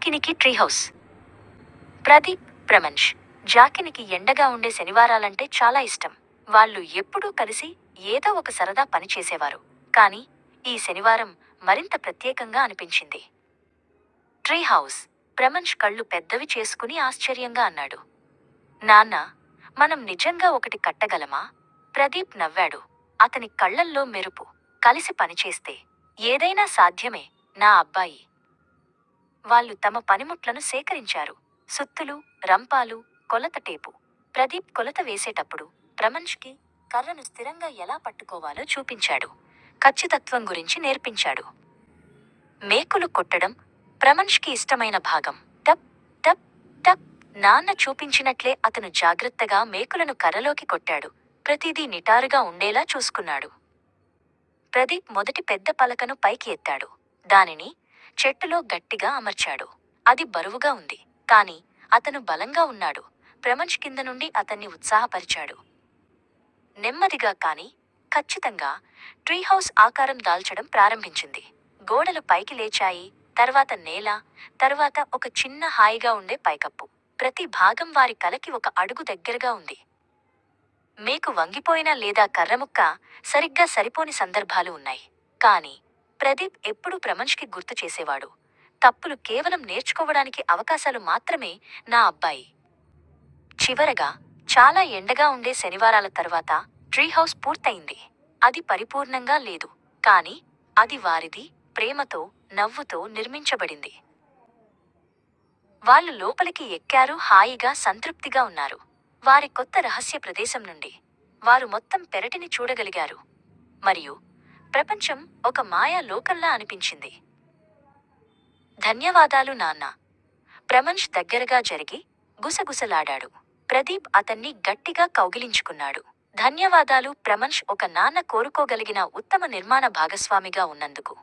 జాకినికి tree house. Pradeep, ప్రమంష్. జాకినికి ఎండగా ఉండే శనివారాలంటే చాలా ఇష్టం. వాళ్ళు ఎప్పుడూ కలిసి ఏదో ఒక సరదా పని చేసేవారు. కానీ ఈ శనివారం మరింత ప్రత్యేకంగా అనిపించింది. Tree house. ప్రమంష్ కళ్ళు పెద్దవి చేసుకుని ఆశ్చర్యంగా అన్నాడు. నాన్నా, మనం నిజంగా ఒకటి కట్టగలమా? ప్రదీప్ నవ్వాడు. అతని కళ్ళల్లో మెరుపు. కలిసి పనిచేస్తే ఏదైనా సాధ్యమే, నా అబ్బాయి. వాళ్ళు తమ పనిముట్లను సేకరించారు. సుత్తులు, రంపాలు, కొలత టేపు. ప్రదీప్ కొలత వేసేటప్పుడు ప్రమంష్కి కర్రను స్థిరంగా ఎలా పట్టుకోవాలో చూపించాడు. ఖచ్చితత్వం గురించి నేర్పించాడు. మేకులు కొట్టడం ప్రమంష్కి ఇష్టమైన భాగం. టప్ టప్ టప్. నాన్న చూపించినట్లే అతను జాగ్రత్తగా మేకులను కర్రలోకి కొట్టాడు. ప్రతిదీ నిటారుగా ఉండేలా చూసుకున్నాడు. ప్రదీప్ మొదటి పెద్ద పలకను పైకి ఎత్తాడు. దానిని చెట్టులో గట్టిగా అమర్చాడు. అది బరువుగా ఉంది. కాని అతను బలంగా ఉన్నాడు. ప్రమంష్ కింద నుండి అతన్ని ఉత్సాహపరిచాడు. నెమ్మదిగా కాని ఖచ్చితంగా ట్రీ హౌస్ ఆకారం దాల్చడం ప్రారంభించింది. గోడలు పైకి లేచాయి. తర్వాత నేల, తర్వాత ఒక చిన్న హాయిగా ఉండే పైకప్పు. ప్రతి భాగం వారి కలకి ఒక అడుగు దగ్గరగా ఉంది. మేకు వంగిపోయినా లేదా కర్రముక్క సరిగ్గా సరిపోని సందర్భాలు ఉన్నాయి. కాని ప్రదీప్ ఎప్పుడూ ప్రమంష్కి గుర్తు చేసేవాడు. తప్పులు కేవలం నేర్చుకోవడానికి అవకాశాలు మాత్రమే, నా అబ్బాయి. చివరగా చాలా ఎండగా ఉండే శనివారాల తర్వాత ట్రీ హౌస్ పూర్తయింది. అది పరిపూర్ణంగా లేదు. కాని అది వారిది ప్రేమతో, నవ్వుతో నిర్మించబడింది. వాళ్ళు లోపలికి ఎక్కారు. హాయిగా, సంతృప్తిగా ఉన్నారు. వారి కొత్త రహస్య ప్రదేశం నుండి వారు మొత్తం పెరటిని చూడగలిగారు. మరియు ప్రపంచం ఒక మాయా లోకంలా అనిపించింది. ధన్యవాదాలు నాన్నా. ప్రమంష్ దగ్గరగా జరిగి గుసగుసలాడాడు. ప్రదీప్ అతన్ని గట్టిగా కౌగిలించుకున్నాడు. ధన్యవాదాలు ప్రమంష్, ఒక నాన్న కోరుకోగలిగిన ఉత్తమ నిర్మాణ భాగస్వామిగా ఉన్నందుకు.